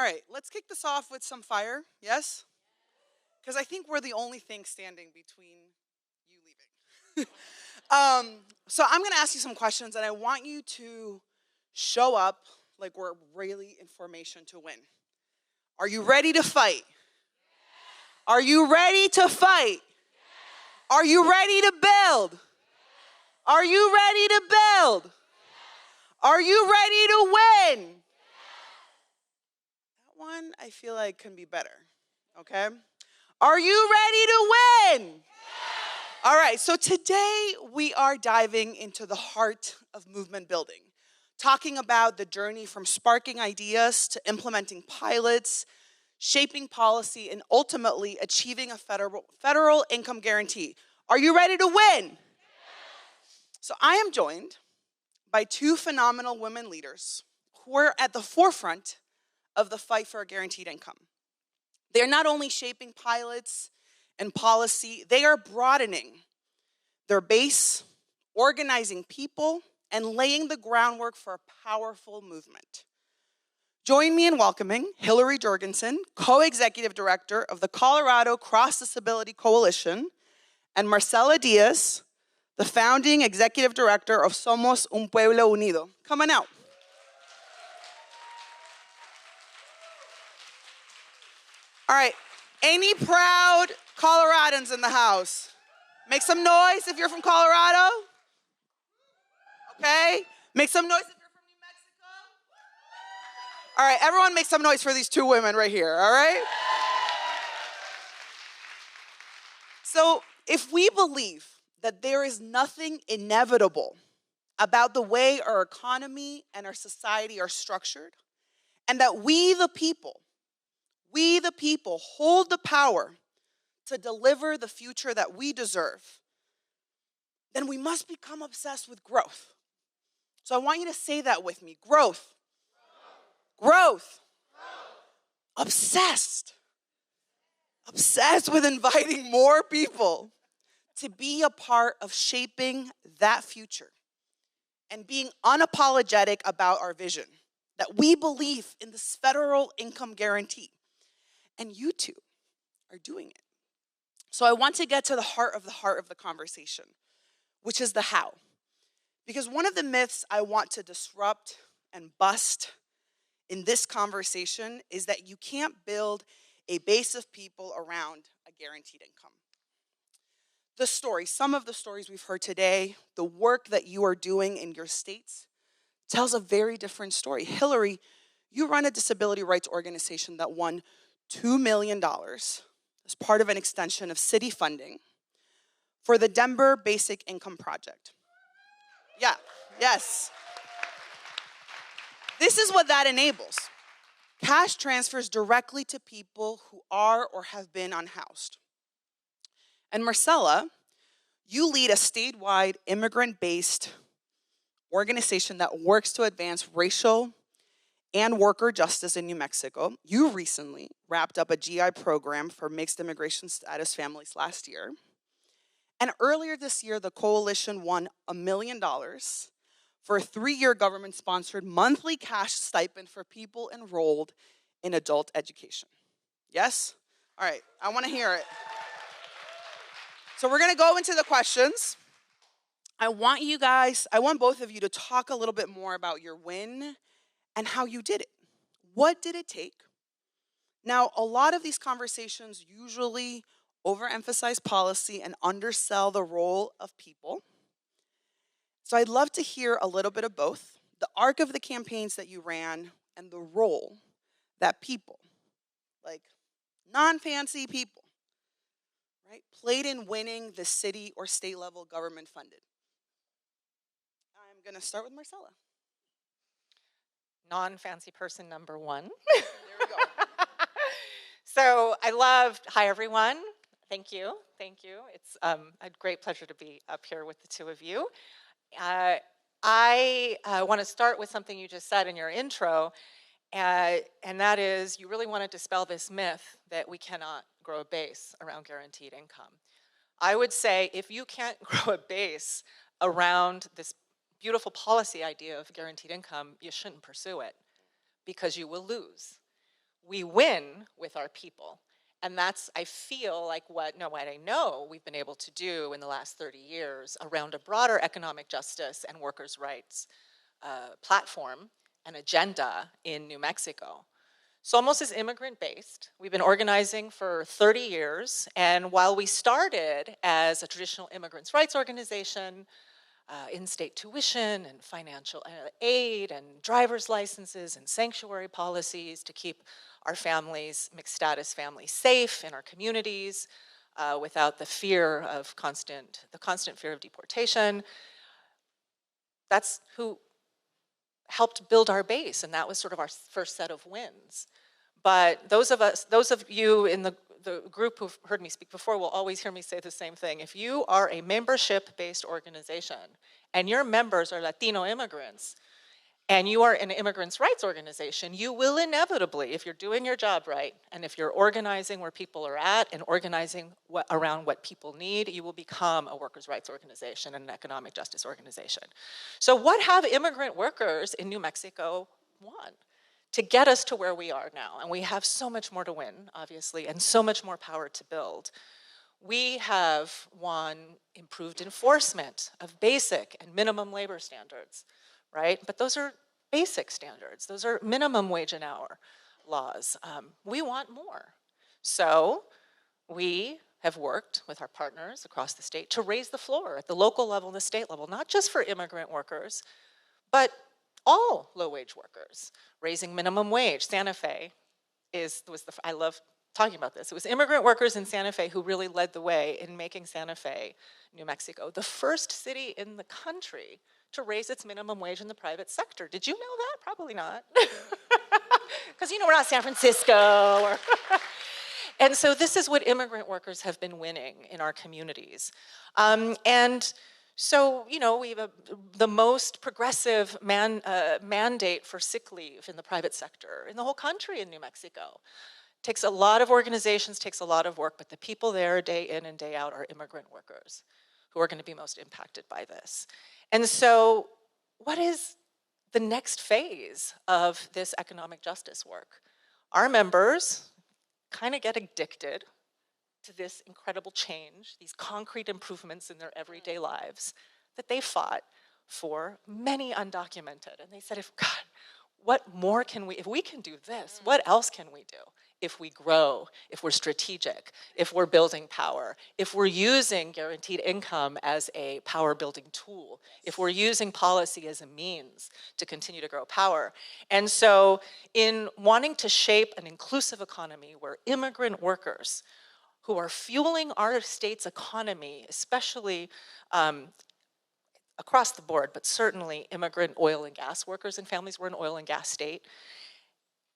right, let's kick this off with some fire, yes? Because I think we're the only thing standing between you leaving. So I'm going to ask you some questions, and I want you to show up like we're really in formation to win. Are you ready to fight? Are you ready to fight? Are you ready to build? Are you ready to build? Are you ready to win? That one I feel like can be better, okay? Are you ready to win? All right, so today we are diving into the heart of movement building, talking about the journey from sparking ideas to implementing pilots, shaping policy, and ultimately achieving a federal income guarantee. Are you ready to win? So I am joined by two phenomenal women leaders who are at the forefront of the fight for a guaranteed income. They're not only shaping pilots and policy, they are broadening their base, organizing people, and laying the groundwork for a powerful movement. Join me in welcoming Hillary Jorgensen, Co-Executive Director of the Colorado Cross Disability Coalition, and Marcela Diaz, the founding Executive Director of Somos Un Pueblo Unido. Come on out. All right, any proud Coloradans in the house? Make some noise if you're from Colorado. Okay, make some noise if you're from New Mexico. All right, everyone make some noise for these two women right here, all right? So if we believe that there is nothing inevitable about the way our economy and our society are structured, and that we the people hold the power to deliver the future that we deserve, then we must become obsessed with growth. So I want you to say that with me. Growth. Growth. Obsessed. Obsessed with inviting more people to be a part of shaping that future and being unapologetic about our vision, that we believe in this federal income guarantee. And you two are doing it. So I want to get to the heart of the conversation, which is the how. Because one of the myths I want to disrupt and bust in this conversation is that you can't build a base of people around a guaranteed income. The story, some of the stories we've heard today, the work that you are doing in your states tells a very different story. Hillary, you run a disability rights organization that won $2 million as part of an extension of city funding for the Denver Basic Income Project. Yeah, yes. This is what that enables. Cash transfers directly to people who are or have been unhoused. And Marcela, you lead a statewide immigrant-based organization that works to advance racial and worker justice in New Mexico. You recently wrapped up a GI program for mixed immigration status families last year. And earlier this year, the coalition won $1 million for a 3-year government-sponsored monthly cash stipend for people enrolled in adult education. Yes? All right, I want to hear it. So we're going to go into the questions. I want both of you to talk a little bit more about your win and how you did it. What did it take? Now, a lot of these conversations usually overemphasize policy and undersell the role of people. So I'd love to hear a little bit of both, the arc of the campaigns that you ran and the role that people, like non-fancy people, right, played in winning the city or state level government funded. I'm gonna start with Marcela. Non-fancy person number one. There we go. So hi everyone. Thank you. It's a great pleasure to be up here with the two of you. I want to start with something you just said in your intro, and that is you really want to dispel this myth that we cannot grow a base around guaranteed income. I would say if you can't grow a base around this beautiful policy idea of guaranteed income, you shouldn't pursue it because you will lose. we win with our people. And that's, I feel like what I know we've been able to do in the last 30 years around a broader economic justice and workers' rights platform and agenda in New Mexico. Somos is immigrant-based. We've been organizing for 30 years, and while we started as a traditional immigrants' rights organization, in-state tuition and financial aid and driver's licenses and sanctuary policies to keep our families, mixed status families, safe in our communities without the fear of the constant fear of deportation. That's who helped build our base, and that was sort of our first set of wins. But those of you in the group who've heard me speak before will always hear me say the same thing. If you are a membership-based organization and your members are Latino immigrants, and you are an immigrants' rights organization, you will inevitably, if you're doing your job right, and if you're organizing where people are at and organizing around what people need, you will become a workers' rights organization and an economic justice organization. So what have immigrant workers in New Mexico won to get us to where we are now? And we have so much more to win, obviously, and so much more power to build. We have won improved enforcement of basic and minimum labor standards, right? But those are basic standards. Those are minimum wage an hour laws. We want more. So we have worked with our partners across the state to raise the floor at the local level and the state level, not just for immigrant workers, but all low-wage workers. Raising minimum wage. Santa Fe I love talking about this. It was immigrant workers in Santa Fe who really led the way in making Santa Fe, New Mexico, the first city in the country to raise its minimum wage in the private sector. Did you know that? Probably not. Because we're not San Francisco. And so this is what immigrant workers have been winning in our communities. And so, we have the most progressive mandate for sick leave in the private sector in the whole country in New Mexico. Takes a lot of organizations, takes a lot of work, but the people there day in and day out are immigrant workers who are going to be most impacted by this. And so what is the next phase of this economic justice work? Our members kind of get addicted to this incredible change, these concrete improvements in their everyday lives that they fought for, many undocumented. And they said, what more can if we can do this, what else can we do? If we grow, if we're strategic, if we're building power, if we're using guaranteed income as a power building tool, if we're using policy as a means to continue to grow power. And so in wanting to shape an inclusive economy where immigrant workers who are fueling our state's economy, especially across the board, but certainly immigrant oil and gas workers and families, we're an oil and gas state.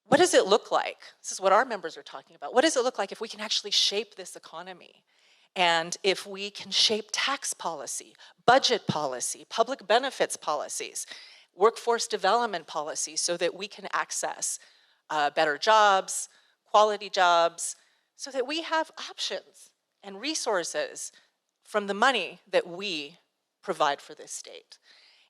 What does it look like? This is what our members are talking about. What does it look like if we can actually shape this economy? And if we can shape tax policy, budget policy, public benefits policies, workforce development policies so that we can access better jobs, quality jobs, so that we have options and resources from the money that we provide for this state.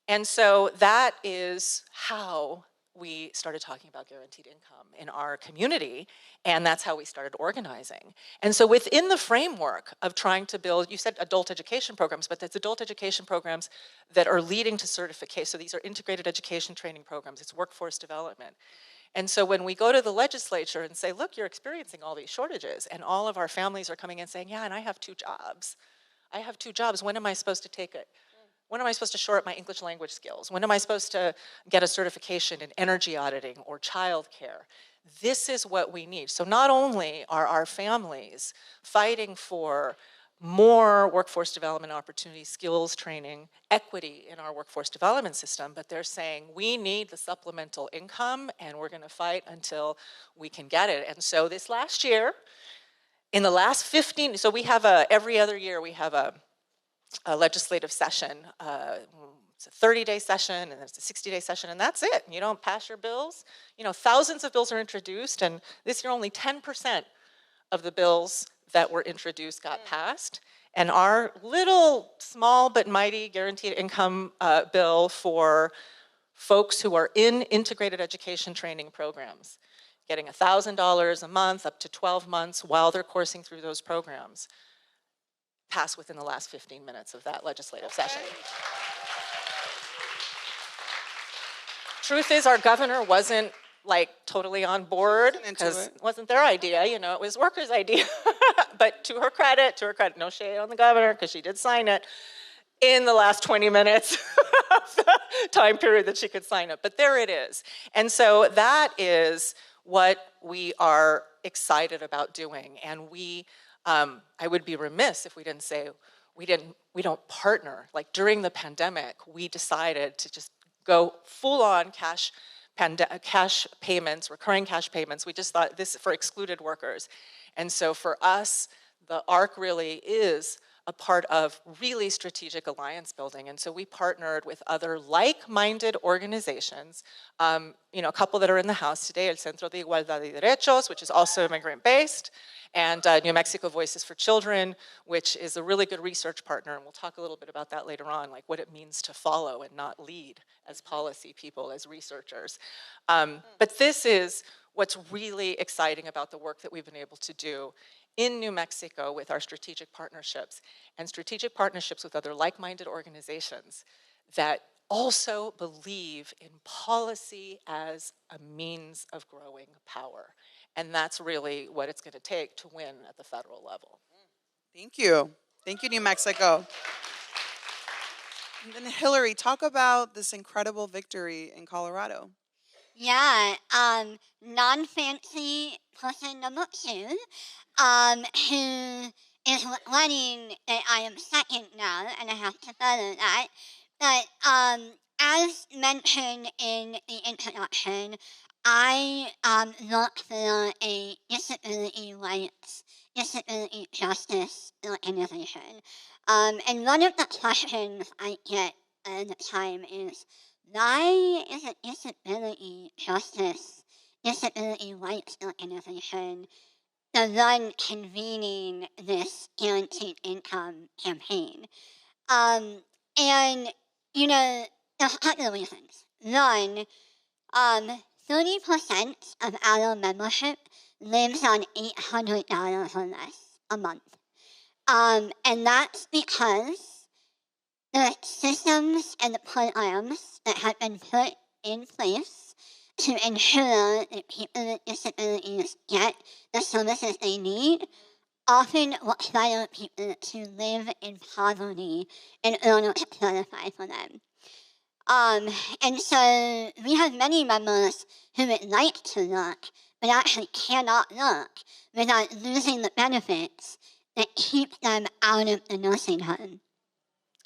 And so that is how we started talking about guaranteed income in our community, and that's how we started organizing. And so within the framework of trying to build, you said adult education programs, but that's adult education programs that are leading to certification. So these are integrated education training programs, it's workforce development. And so when we go to the legislature and say, look, you're experiencing all these shortages, and all of our families are coming in saying, yeah, and I have 2 jobs. I have 2 jobs, when am I supposed to take it? When am I supposed to shore up my English language skills? When am I supposed to get a certification in energy auditing or childcare? This is what we need. So not only are our families fighting for more workforce development opportunities, skills training, equity in our workforce development system, but they're saying we need the supplemental income and we're gonna fight until we can get it. And so this last year, in the last 15, so we have every other year we have a legislative session. It's a 30-day session and it's a 60-day session, and that's it. You don't pass your bills. Thousands of bills are introduced, and this year only 10% of the bills that were introduced got passed. And our little small but mighty guaranteed income bill for folks who are in integrated education training programs getting $1,000 a month up to 12 months while they're coursing through those programs, pass within the last 15 minutes of that legislative session. Truth is, our governor wasn't like totally on board because it wasn't their idea, you know, it was workers' idea. But to her credit, no shade on the governor because she did sign it in the last 20 minutes of the time period that she could sign it. But there it is. And so that is what we are excited about doing. And we, I would be remiss if we didn't say we don't partner. Like during the pandemic, we decided to just go full on cash payments, recurring cash payments. We just thought this for excluded workers. And so for us, the ARC really is a part of really strategic alliance building. And so we partnered with other like-minded organizations, you know, a couple that are in the House today, El Centro de Igualdad y Derechos, which is also immigrant-based, and New Mexico Voices for Children, which is a really good research partner, and we'll talk a little bit about that later on, like what it means to follow and not lead as policy people, as researchers. But this is what's really exciting about the work that we've been able to do in New Mexico with our strategic partnerships and strategic partnerships with other like-minded organizations that also believe in policy as a means of growing power. And that's really what it's going to take to win at the federal level. Thank you. Thank you, New Mexico. And then Hillary, talk about this incredible victory in Colorado. Yeah, non-fancy person number 2, who is letting that I am second now, and I have to follow that. But as mentioned in the introduction, I look for a disability rights, disability justice organization. And one of the questions I get all the time is, why is a disability justice, disability rights organization the one convening this guaranteed income campaign? And, you know, there's a couple of reasons. One, 30% of our membership lives on $800 or less a month. And that's because the systems and the programs that have been put in place to ensure that people with disabilities get the services they need often require people to live in poverty in order to qualify for them. And so we have many members who would like to look, but actually cannot look without losing the benefits that keep them out of the nursing home.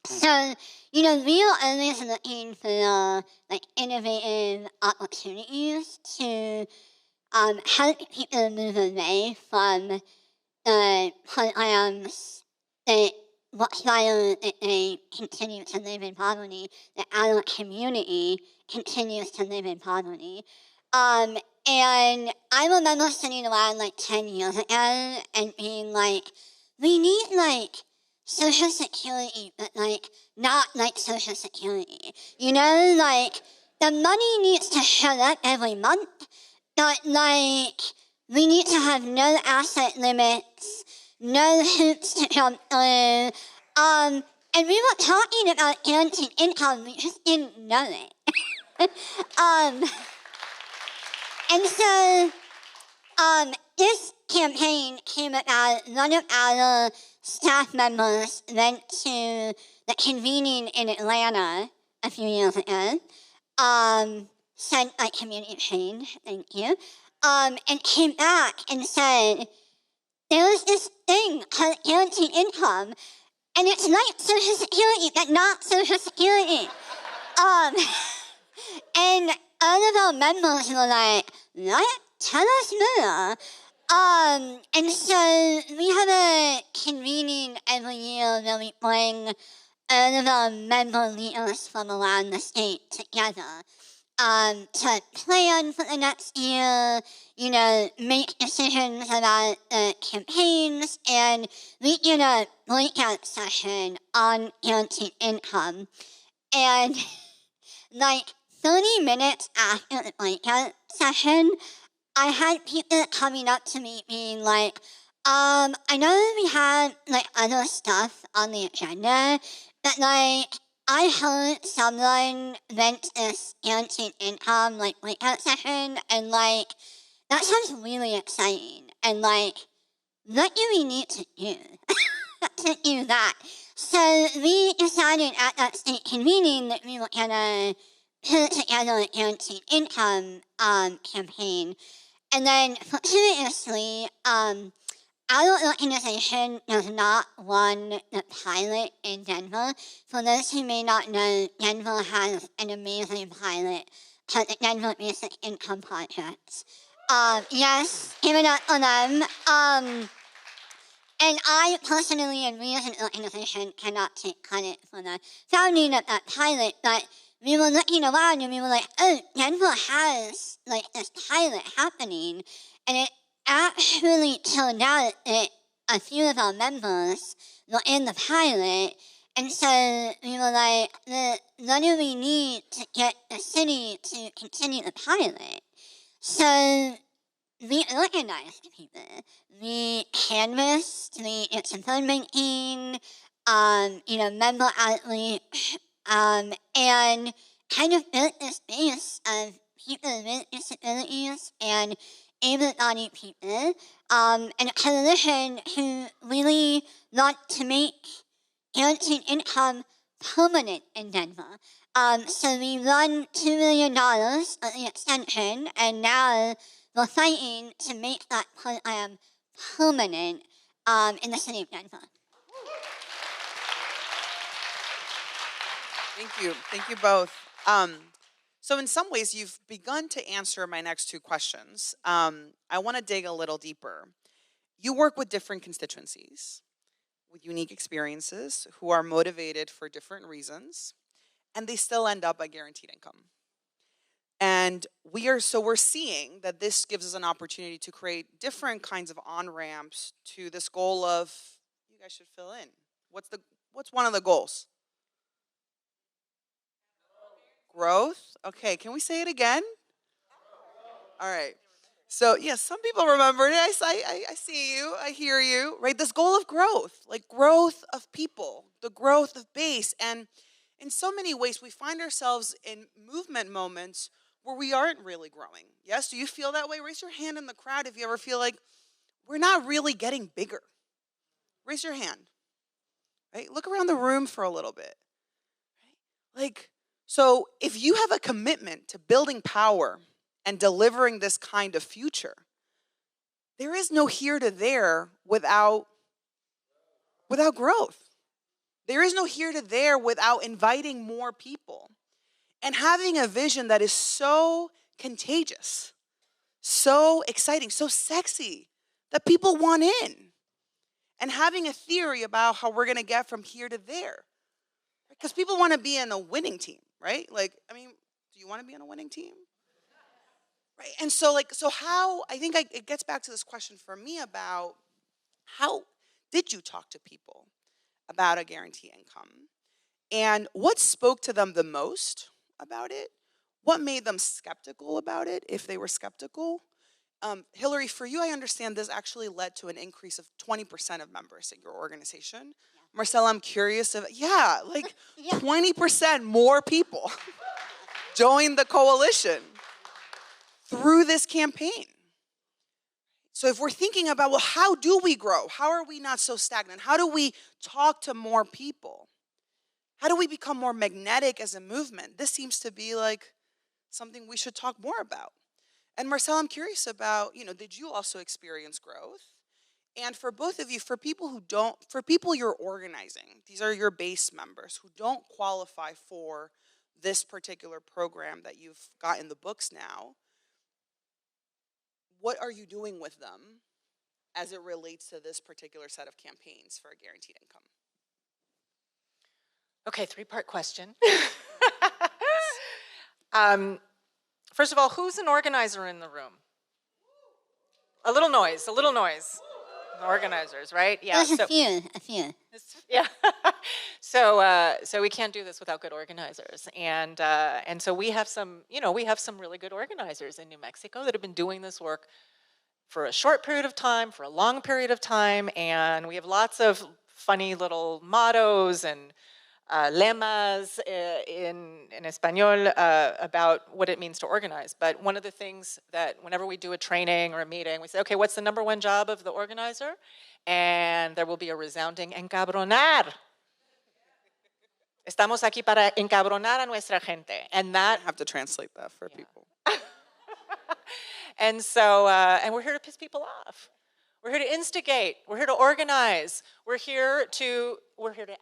So, you know, we are always looking for like innovative opportunities to help people move away from the programs that require that they continue to live in poverty, that our community continues to live in poverty. And I remember sitting around like 10 years ago and being like, we need like Social Security, but like not like Social Security. You know, like the money needs to show up every month, but like we need to have no asset limits, no hoops to jump through. And we were talking about guaranteed income, we just didn't know it. And so this campaign came about. One of our staff members went to the convening in Atlanta a few years ago, sent a community change, thank you, and came back and said, there was this thing called guaranteed income, and it's like Social Security, but not Social Security. And all of our members were like, what? Tell us more. And so we have a convening every year where we bring all of our member leaders from around the state together to plan for the next year, you know, make decisions about campaigns, and we did a breakout session on guaranteed income. And like 30 minutes after the breakout session, I had people coming up to me being like, I know we had like other stuff on the agenda, but like I heard someone went to this guaranteed income like breakout session, and like that sounds really exciting. And like, what do we need to do to do that? So we decided at that state meeting that we were gonna put together a guaranteed income campaign. And then fortuitously, our organization does not run the pilot in Denver. For those who may not know, Denver has an amazing pilot called the Denver Basic Income Project. Yes, give it up for them. And I personally, and we as an organization, cannot take credit for the founding of that pilot, but we were looking around and we were like, oh, Denver has like this pilot happening, and it actually turned out that a few of our members were in the pilot, and so we were like, what do we need to get the city to continue the pilot? So we organized people. We canvassed, we did some phone banking, member outreach, and kind of built this base of people with disabilities and able-bodied people, and a coalition who really want to make guaranteed income permanent in Denver. So we run $2 million of the extension, and now we're fighting to make that program permanent in the city of Denver. Thank you both. So in some ways, you've begun to answer my next two questions. I want to dig a little deeper. You work with different constituencies, with unique experiences, who are motivated for different reasons, and they still end up at guaranteed income. And we're seeing that this gives us an opportunity to create different kinds of on-ramps to this goal of, you guys should fill in. What's one of the goals? Growth? Okay, can we say it again? All right. So, yes, some people remembered it. I see you. I hear you. Right? This goal of growth, like growth of people, the growth of base. And in so many ways, we find ourselves in movement moments where we aren't really growing. Yes? Do you feel that way? Raise your hand in the crowd if you ever feel like we're not really getting bigger. Raise your hand. Right? Look around the room for a little bit. Right? So if you have a commitment to building power and delivering this kind of future, there is no here to there without growth. There is no here to there without inviting more people and having a vision that is so contagious, so exciting, so sexy that people want in, and having a theory about how we're going to get from here to there. Because people want to be in a winning team, right? Do you want to be on a winning team? Right, and so how, I think it gets back to this question for me about how did you talk to people about a guarantee income? And what spoke to them the most about it? What made them skeptical about it, if they were skeptical? Hillary, for you, I understand this actually led to an increase of 20% of members in your organization. Yeah. Marcela, I'm curious if, 20% more people joined the coalition through this campaign. So if we're thinking about, well, how do we grow? How are we not so stagnant? How do we talk to more people? How do we become more magnetic as a movement? This seems to be like something we should talk more about. And Marcela, I'm curious about, did you also experience growth? And for both of you, for people you're organizing, these are your base members who don't qualify for this particular program that you've got in the books now, what are you doing with them as it relates to this particular set of campaigns for a guaranteed income? Okay, three-part question. First of all, who's an organizer in the room? A little noise, a little noise. Organizers, right? Yeah. There's a few. Yeah. So we can't do this without good organizers, and so we have some really good organizers in New Mexico that have been doing this work for a short period of time, for a long period of time, and we have lots of funny little mottos and lemas in Espanol about what it means to organize. But one of the things that whenever we do a training or a meeting, we say, okay, what's the number one job of the organizer? And there will be a resounding encabronar. Estamos aquí para encabronar a nuestra gente. And that... I have to translate that for people. And so, and we're here to piss people off. We're here to instigate. We're here to organize. We're here to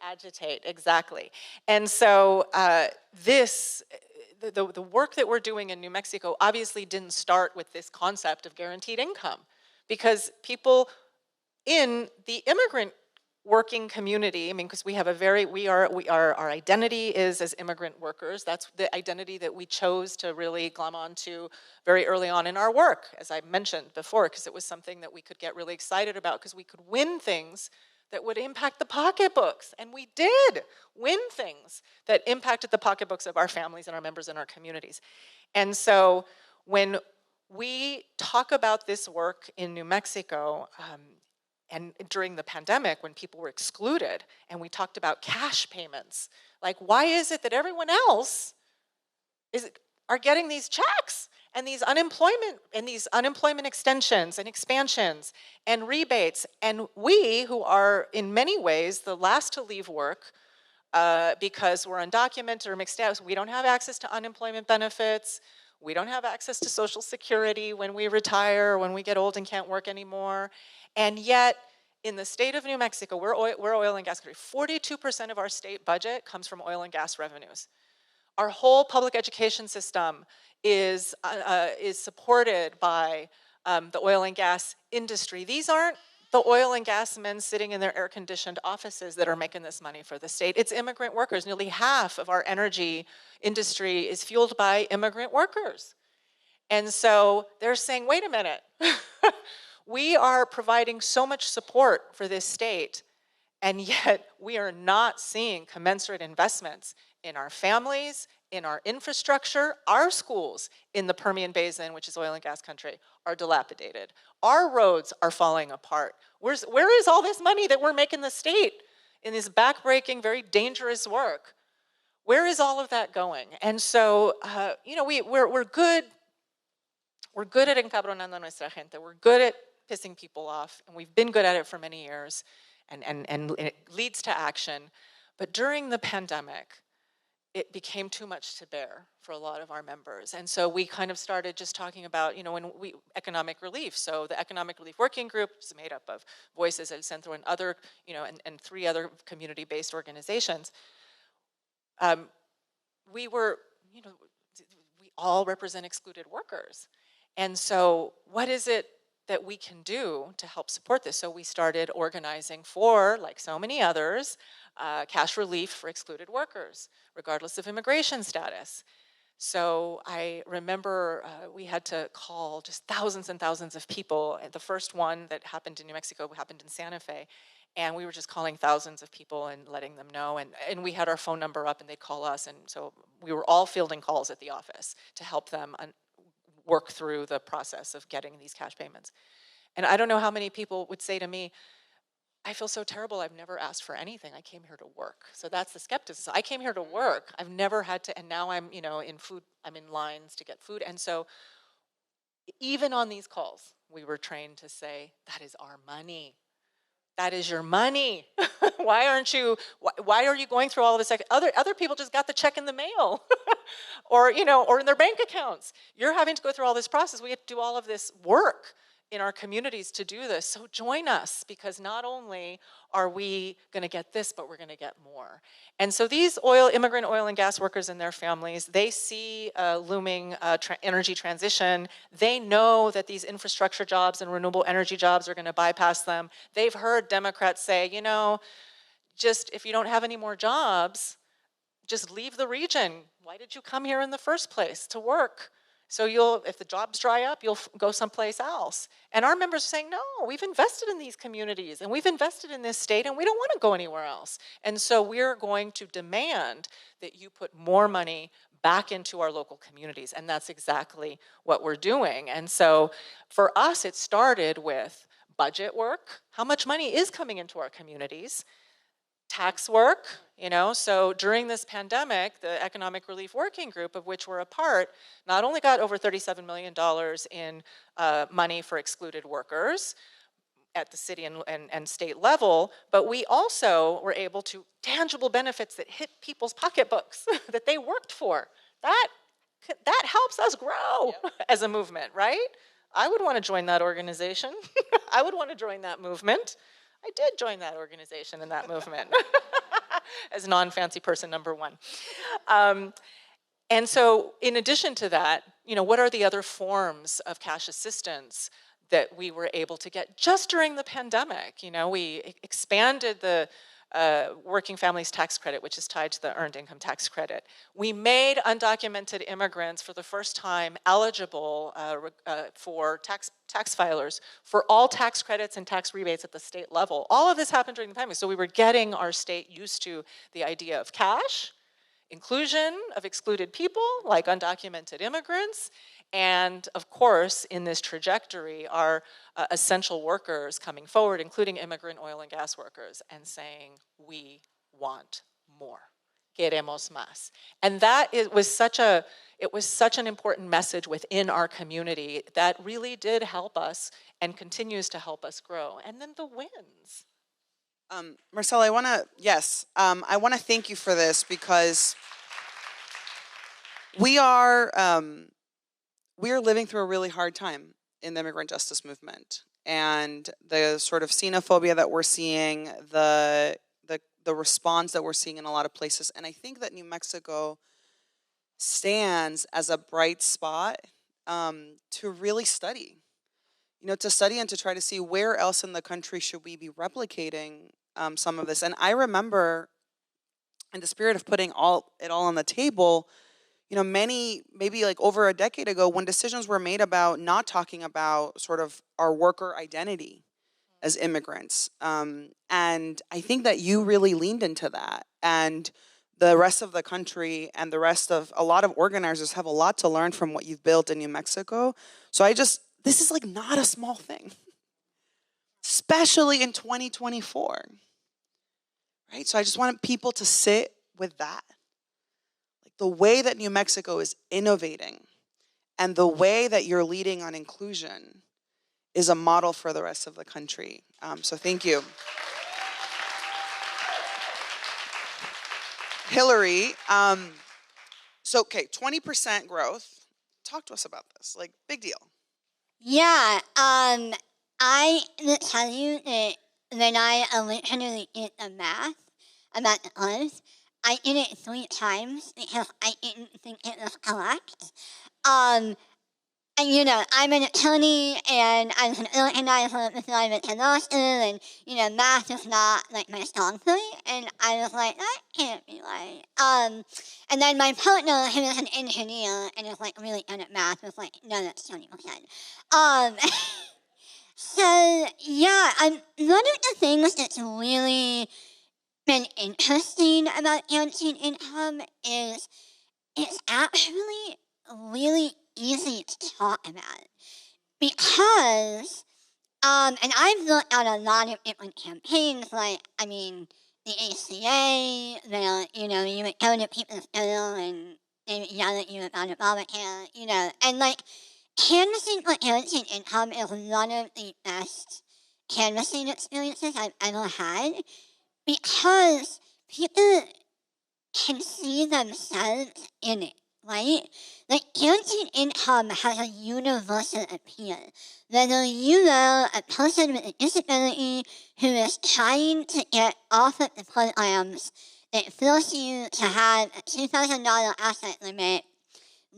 agitate, exactly. And so the work that we're doing in New Mexico obviously didn't start with this concept of guaranteed income, because people in the immigrant working community, I mean, because we have our identity is as immigrant workers. That's the identity that we chose to really glom onto very early on in our work, as I mentioned before, because it was something that we could get really excited about, because we could win things that would impact the pocketbooks. And we did win things that impacted the pocketbooks of our families and our members in our communities. And so when we talk about this work in New Mexico, and during the pandemic, when people were excluded, and we talked about cash payments, like, why is it that everyone else are getting these checks and these unemployment extensions and expansions and rebates, and we, who are in many ways the last to leave work because we're undocumented or mixed status, we don't have access to unemployment benefits, we don't have access to Social Security when we retire, when we get old and can't work anymore. And yet, in the state of New Mexico, we're oil and gas country. 42% of our state budget comes from oil and gas revenues. Our whole public education system is supported by the oil and gas industry. These aren't the oil and gas men sitting in their air-conditioned offices that are making this money for the state. It's immigrant workers. Nearly half of our energy industry is fueled by immigrant workers. And so they're saying, wait a minute. We are providing so much support for this state, and yet we are not seeing commensurate investments in our families, in our infrastructure. Our schools in the Permian Basin, which is oil and gas country, are dilapidated. Our roads are falling apart. Where is all this money that we're making the state in this backbreaking, very dangerous work? Where is all of that going? And so, we're good. We're good at encabronando nuestra gente. We're good at pissing people off, and we've been good at it for many years, and it leads to action. But during the pandemic, it became too much to bear for a lot of our members. And so we kind of started just talking about, economic relief. So the Economic Relief Working Group is made up of Voices El Centro and other, and 3 other community-based organizations. We all represent excluded workers. And so what is it that we can do to help support this? So we started organizing for, like so many others, cash relief for excluded workers, regardless of immigration status. So I remember we had to call just thousands and thousands of people. And the first one that happened in New Mexico happened in Santa Fe. And we were just calling thousands of people and letting them know. And we had our phone number up, and they'd call us. And so we were all fielding calls at the office to help them work through the process of getting these cash payments. And I don't know how many people would say to me, I feel so terrible, I've never asked for anything. I came here to work. So that's the skepticism. I came here to work. I've never had to, and now I'm, I'm in lines to get food. And so even on these calls, we were trained to say, that is our money. That is your money. Why are you going through all of this? Other people just got the check in the mail or in their bank accounts. You're having to go through all this process. We have to do all of this work in our communities to do this. So join us, because not only are we going to get this, but we're going to get more. And so these immigrant oil and gas workers and their families, they see a looming energy transition. They know that these infrastructure jobs and renewable energy jobs are going to bypass them. They've heard Democrats say, just if you don't have any more jobs, just leave the region. Why did you come here in the first place to work? So if the jobs dry up, you'll go someplace else. And our members are saying, no, we've invested in these communities and we've invested in this state and we don't want to go anywhere else. And so we're going to demand that you put more money back into our local communities. And that's exactly what we're doing. And so for us, it started with budget work. How much money is coming into our communities? Tax work, so during this pandemic, the Economic Relief Working Group, of which we're a part, not only got over $37 million in money for excluded workers at the city and state level, but we also were able to tangible benefits that hit people's pocketbooks that they worked for. That helps us grow as a movement, right? I would want to join that organization. I would want to join that movement. I did join that organization and that movement as non-fancy person number one. And so in addition to that, what are the other forms of cash assistance that we were able to get just during the pandemic? We expanded the working families tax credit, which is tied to the earned income tax credit. We made undocumented immigrants for the first time eligible for tax filers for all tax credits and tax rebates at the state level. All of this happened during the pandemic, so we were getting our state used to the idea of cash, inclusion of excluded people like undocumented immigrants, and of course, in this trajectory, are essential workers coming forward, including immigrant oil and gas workers, and saying, we want more. Queremos más. And it was such an important message within our community that really did help us and continues to help us grow. And then the wins. Marcela, I want to thank you for this because we are living through a really hard time in the immigrant justice movement, and the sort of xenophobia that we're seeing, the response that we're seeing in a lot of places. And I think that New Mexico stands as a bright spot to really study, to study and to try to see where else in the country should we be replicating some of this. And I remember, in the spirit of putting it all on the table, maybe like over a decade ago, when decisions were made about not talking about sort of our worker identity as immigrants. And I think that you really leaned into that. And the rest of the country and a lot of organizers have a lot to learn from what you've built in New Mexico. So this is like not a small thing, especially in 2024, right? So I just wanted people to sit with that. The way that New Mexico is innovating and the way that you're leading on inclusion is a model for the rest of the country. So thank you. Hillary, 20% growth. Talk to us about this, big deal. Yeah, I will tell you that when I originally did the math about the odds, I did it 3 times because I didn't think it was correct. And I'm an attorney and I was an organizer before I went to law school, and math is not my strong point. And I was like, that can't be right. And then my partner, who was an engineer and is really good at math, was like, no, that's 20%. So yeah, one of the things that's really been interesting about guaranteed income is it's actually really easy to talk about because, and I've looked at a lot of different campaigns, the ACA, where, you would go to people's door and they would yell at you about Obamacare, and canvassing for guaranteed income is one of the best canvassing experiences I've ever had, because people can see themselves in it, right? Guaranteed income has a universal appeal. Whether you are a person with a disability who is trying to get off of the programs that force you to have a $2,000 asset limit,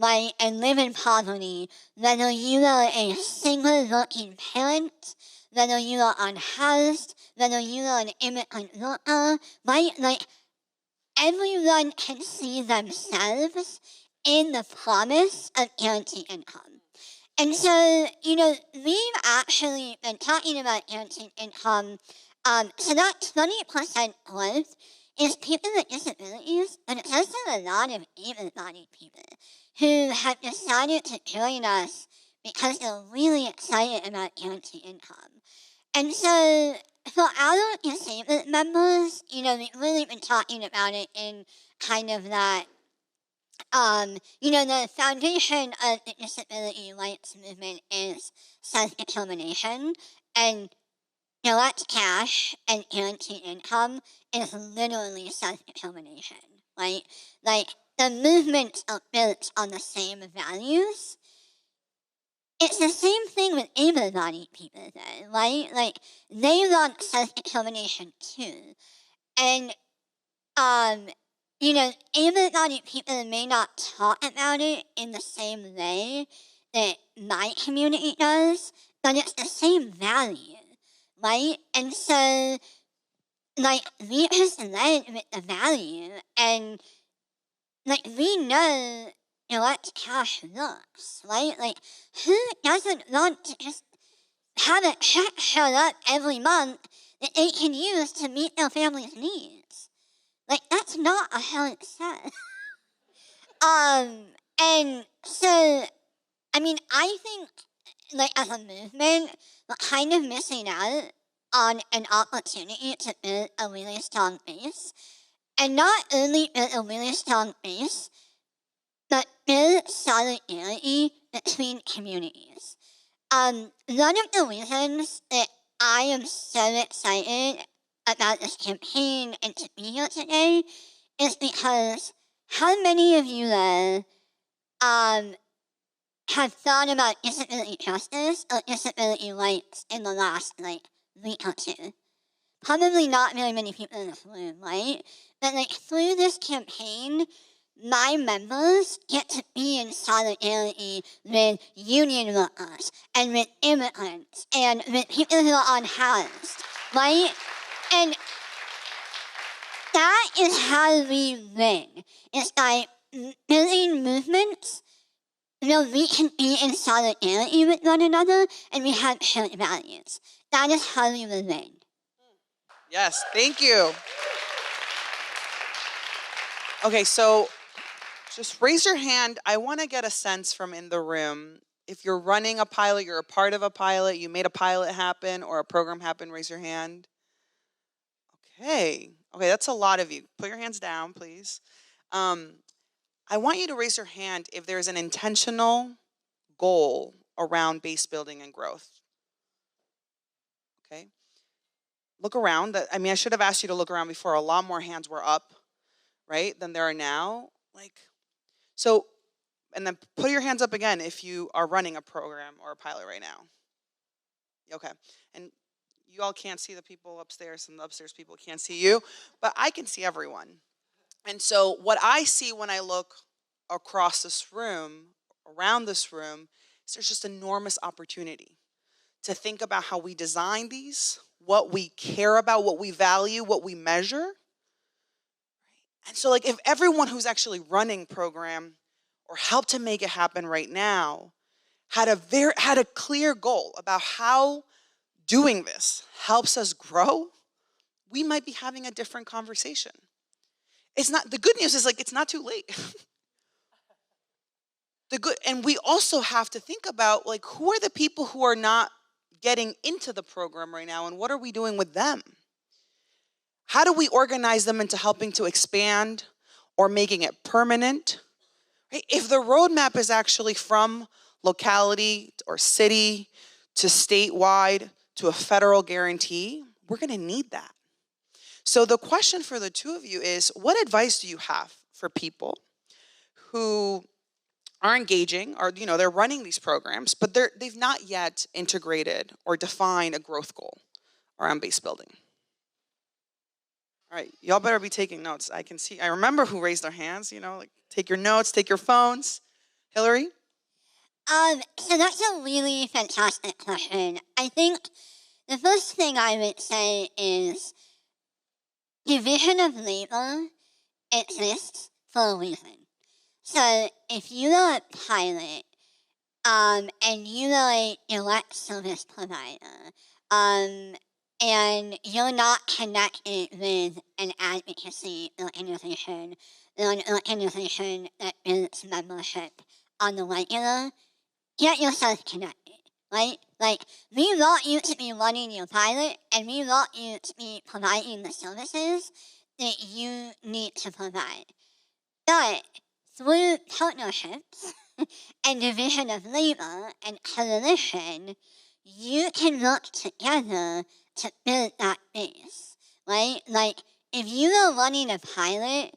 right, and live in poverty, whether you are a single working parent, whether you are unhoused, whether you are an immigrant worker, right? Everyone can see themselves in the promise of guaranteed income. And so, we've actually been talking about guaranteed income. So that 20% growth is people with disabilities, but it's also a lot of able-bodied people who have decided to join us because they're really excited about guaranteed income. And so for our disabled members, we've really been talking about it in kind of that, the foundation of the disability rights movement is self-determination, and direct cash and guaranteed income is literally self-determination, right? Like, the movements are built on the same values. It's the same thing with able-bodied people, though, right? Like, they want self-determination too. And, able-bodied people may not talk about it in the same way that my community does, but it's the same value, right? And so, we just led with the value, and, we know what cash looks, right? Like, who doesn't want to just have a check show up every month that they can use to meet their family's needs? Like, that's not how it's said. And so, I think, as a movement, we're kind of missing out on an opportunity to build a really strong base. And not only build a really strong base, but build solidarity between communities. One of the reasons that I am so excited about this campaign and to be here today is because how many of you have thought about disability justice or disability rights in the last week or two? Probably not very many people in this room, right? But through this campaign, my members get to be in solidarity with union workers and with immigrants and with people who are unhoused, right? And that is how we win. It's by building movements where we can be in solidarity with one another and we have shared values. That is how we will win. Yes, thank you. Okay, so just raise your hand. I want to get a sense from in the room. If you're running a pilot, you're a part of a pilot, you made a pilot happen or a program happen, raise your hand. Okay, that's a lot of you. Put your hands down, please. I want you to raise your hand if there's an intentional goal around base building and growth. Okay. Look around. I should have asked you to look around before. A lot more hands were up, right, than there are now. So, and then put your hands up again if you are running a program or a pilot right now. Okay. And you all can't see the people upstairs, and the upstairs people can't see you, but I can see everyone. And so what I see when I look across this room, around this room, is there's just enormous opportunity to think about how we design these, what we care about, what we value, what we measure. And so if everyone who's actually running program or helped to make it happen right now had a clear goal about how doing this helps us grow, we might be having a different conversation. The good news is it's not too late. And we also have to think about who are the people who are not getting into the program right now, and what are we doing with them? How do we organize them into helping to expand or making it permanent? Right? If the roadmap is actually from locality or city to statewide to a federal guarantee, we're going to need that. So the question for the two of you is, what advice do you have for people who are engaging, or they're running these programs, but they've not yet integrated or defined a growth goal around base building? All right, y'all better be taking notes. I remember who raised their hands, take your notes, take your phones. Hillary? So that's a really fantastic question. I think the first thing I would say is division of labor exists for a reason. So if you are a pilot, and you are a direct service provider, and you're not connected with an advocacy organization or an organization that builds membership on the regular, get yourself connected, right? Like, we want you to be running your pilot, and we want you to be providing the services that you need to provide. But through partnerships and division of labor and coalition, you can work together to build that base, right? Like, if you are running a pilot,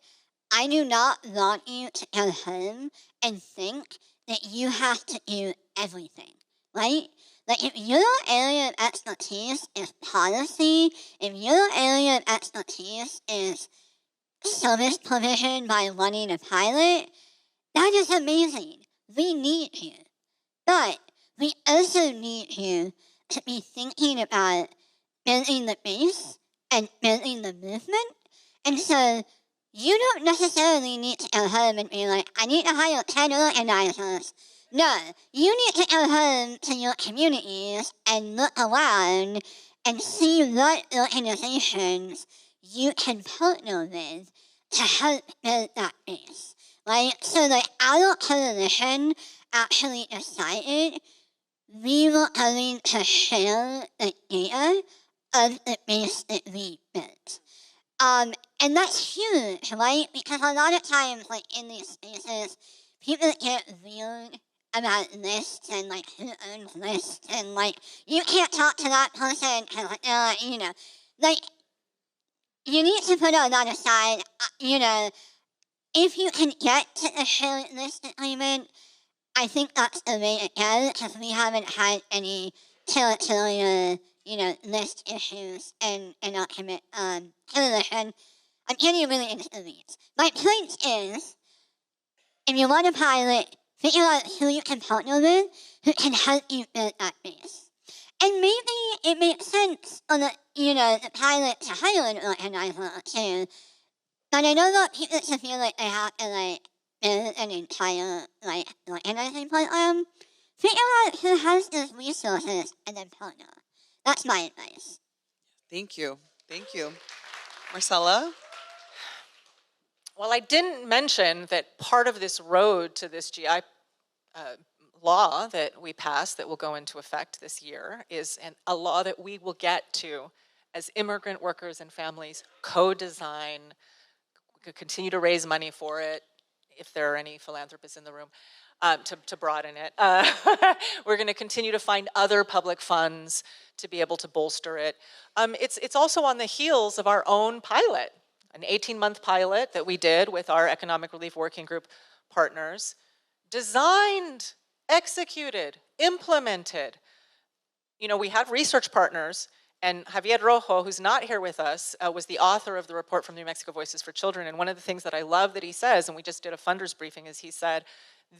I do not want you to go home and think that you have to do everything, right? Like, if your area of expertise is policy, if your area of expertise is service provision by running a pilot, that is amazing. We need you. But we also need you to be thinking about building the base and building the movement. And so you don't necessarily need to go home and be like, I need to hire 10 organizers. No, you need to go home to your communities and look around and see what organizations you can partner with to help build that base, right? So like our coalition actually decided we were going to share the data of the base that we built. And that's huge, right? Because a lot of times, like in these spaces, people get weird about lists and like who owns lists and like you can't talk to that person because like you need to put all that aside. If you can get to the shared list agreement, I think that's the way to go because we haven't had any territorial, list issues in our coalition. I'm getting really into the weeds. My point is, if you want a pilot, figure out who you can partner with, who can help you build that base. And maybe it makes sense on the pilot to hire an organizer too. But I don't want people to feel like they have to build an entire organizing program. Figure out who has those resources and then partner. That's my advice. Thank you. Marcela? Well, I didn't mention that part of this road to this GI law that we passed that will go into effect this year is a law that we will get to as immigrant workers and families co-design. We could continue to raise money for it if there are any philanthropists in the room to broaden it. We're going to continue to find other public funds to be able to bolster it. It's also on the heels of our own pilot, an 18-month pilot that we did with our Economic Relief Working Group partners, designed, executed, implemented. We have research partners, and Javier Rojo, who's not here with us, was the author of the report from New Mexico Voices for Children, and one of the things that I love that he says, and we just did a funders briefing, is he said,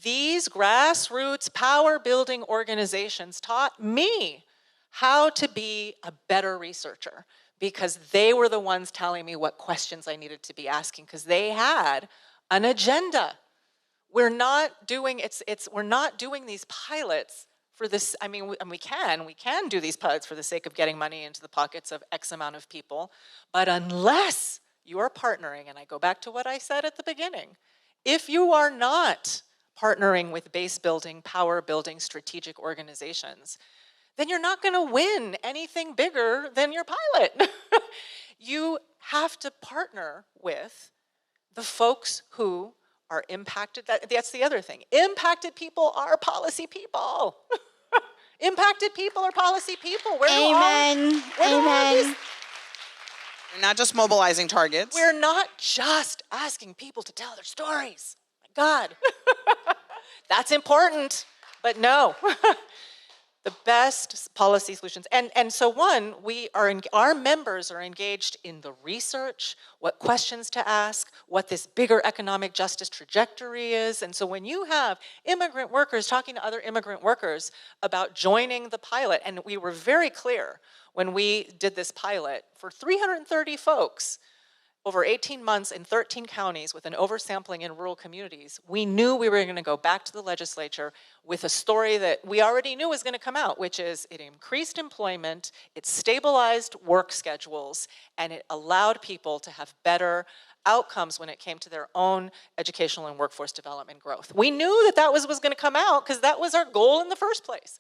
these grassroots power-building organizations taught me how to be a better researcher because they were the ones telling me what questions I needed to be asking because they had an agenda. We're not doing we're not doing these pilots for this. I mean, we can do these pilots for the sake of getting money into the pockets of X amount of people, but unless you are partnering, and I go back to what I said at the beginning, if you are not partnering with base building, power building, strategic organizations, then you're not going to win anything bigger than your pilot. You have to partner with the folks who are impacted. That's the other thing. Impacted people are policy people. Impacted people are policy people. Amen. Amen. We're not just mobilizing targets. We're not just asking people to tell their stories. My God. That's important, but no. The best policy solutions. And so our members are engaged in the research, what questions to ask, what this bigger economic justice trajectory is. And so when you have immigrant workers talking to other immigrant workers about joining the pilot, and we were very clear when we did this pilot, for 330 folks, over 18 months in 13 counties with an oversampling in rural communities, we knew we were going to go back to the legislature with a story that we already knew was going to come out, which is it increased employment, it stabilized work schedules, and it allowed people to have better outcomes when it came to their own educational and workforce development growth. We knew that that was going to come out because that was our goal in the first place.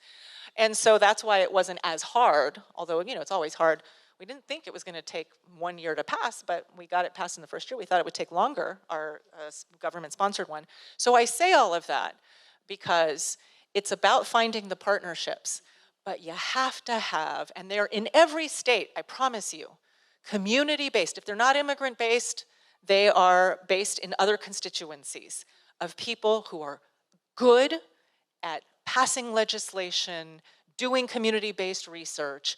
And so that's why it wasn't as hard, although, you know, it's always hard. We didn't think it was going to take 1 year to pass, but we got it passed in the first year. We thought it would take longer, our government-sponsored one. So I say all of that because it's about finding the partnerships, but you have to have, and they're in every state, I promise you, community-based. If they're not immigrant-based, they are based in other constituencies of people who are good at passing legislation, doing community-based research,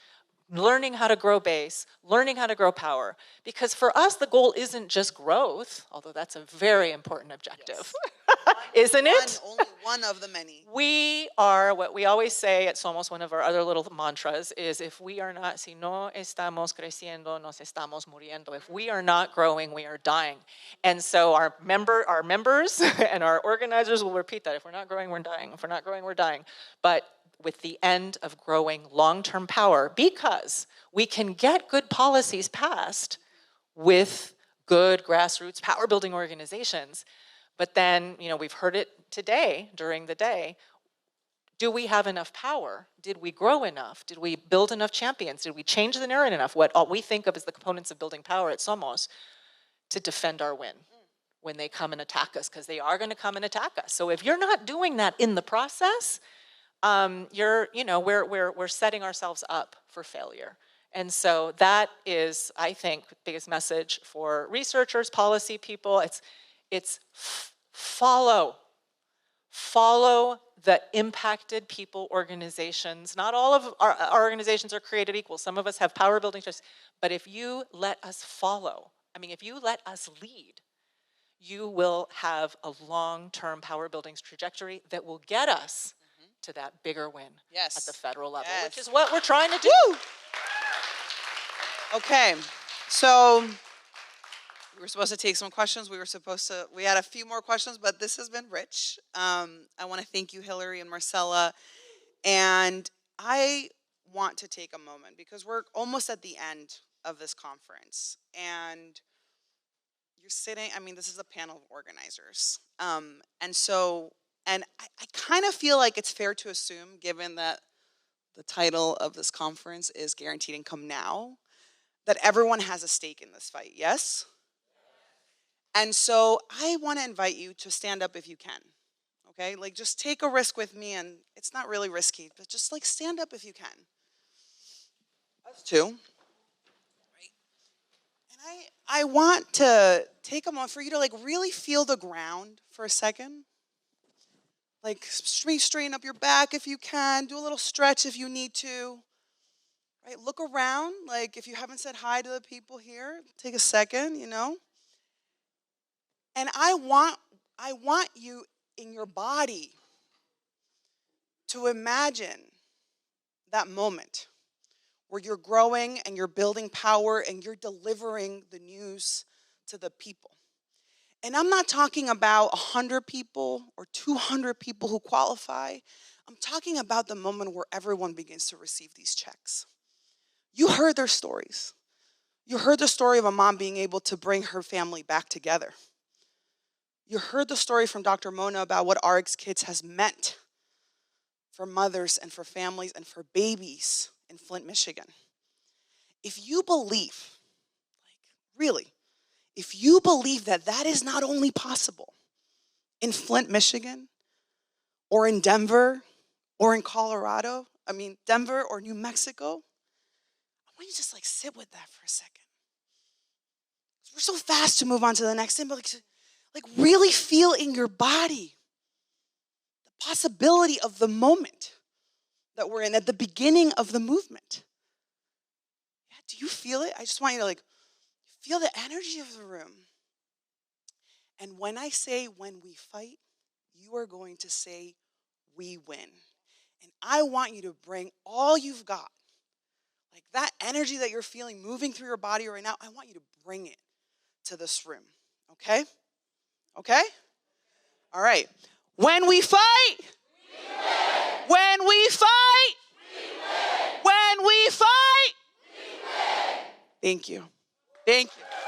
learning how to grow base, learning how to grow power. Because for us, the goal isn't just growth, although that's a very important objective, yes. Isn't it? Only one of the many. We are, what we always say at Somos, one of our other little mantras, is if we are not, si no estamos creciendo, nos estamos muriendo. If we are not growing, we are dying. And so our members and our organizers will repeat that. If we're not growing, we're dying. If we're not growing, we're dying. But with the end of growing long-term power, because we can get good policies passed with good grassroots power-building organizations. But then, you know, we've heard it today, during the day, do we have enough power? Did we grow enough? Did we build enough champions? Did we change the narrative enough? What all we think of as the components of building power at Somos to defend our win when they come and attack us, because they are going to come and attack us. So if you're not doing that in the process, we're setting ourselves up for failure. And so that is, I think, the biggest message for researchers, policy people. It's follow the impacted people organizations. Not all of our organizations are created equal. Some of us have power building trusts. But if you let us follow, if you let us lead, you will have a long-term power building trajectory that will get us to that bigger win at the federal level, which is what we're trying to do. Woo! Okay, so we were supposed to take some questions. We had a few more questions, but this has been rich. I want to thank you, Hillary and Marcela. And I want to take a moment because we're almost at the end of this conference. And you're sitting, this is a panel of organizers. And I kind of feel like it's fair to assume, given that the title of this conference is Guaranteed Income Now, that everyone has a stake in this fight, yes? And so I want to invite you to stand up if you can, okay? Like, just take a risk with me, and it's not really risky, but just, like, stand up if you can. Us too. Right? And I want to take a moment for you to, like, really feel the ground for a second. Like, straighten up your back if you can. Do a little stretch if you need to. Right? Look around. Like, if you haven't said hi to the people here, take a second, And I want you in your body to imagine that moment where you're growing and you're building power and you're delivering the news to the people. And I'm not talking about 100 people or 200 people who qualify. I'm talking about the moment where everyone begins to receive these checks. You heard their stories. You heard the story of a mom being able to bring her family back together. You heard the story from Dr. Mona about what RxKids has meant for mothers and for families and for babies in Flint, Michigan. If you believe, really, if you believe that that is not only possible in Flint, Michigan, or in Denver, or in Colorado, Denver or New Mexico, I want you to just sit with that for a second. We're so fast to move on to the next thing, but really feel in your body the possibility of the moment that we're in, at the beginning of the movement. Yeah, do you feel it? I just want you to feel the energy of the room. And when I say when we fight, you are going to say we win. And I want you to bring all you've got. Like that energy that you're feeling moving through your body right now, I want you to bring it to this room, okay? Okay? All right. When we fight, we win. When we fight, we win. When we fight, we win. Thank you. Thank you.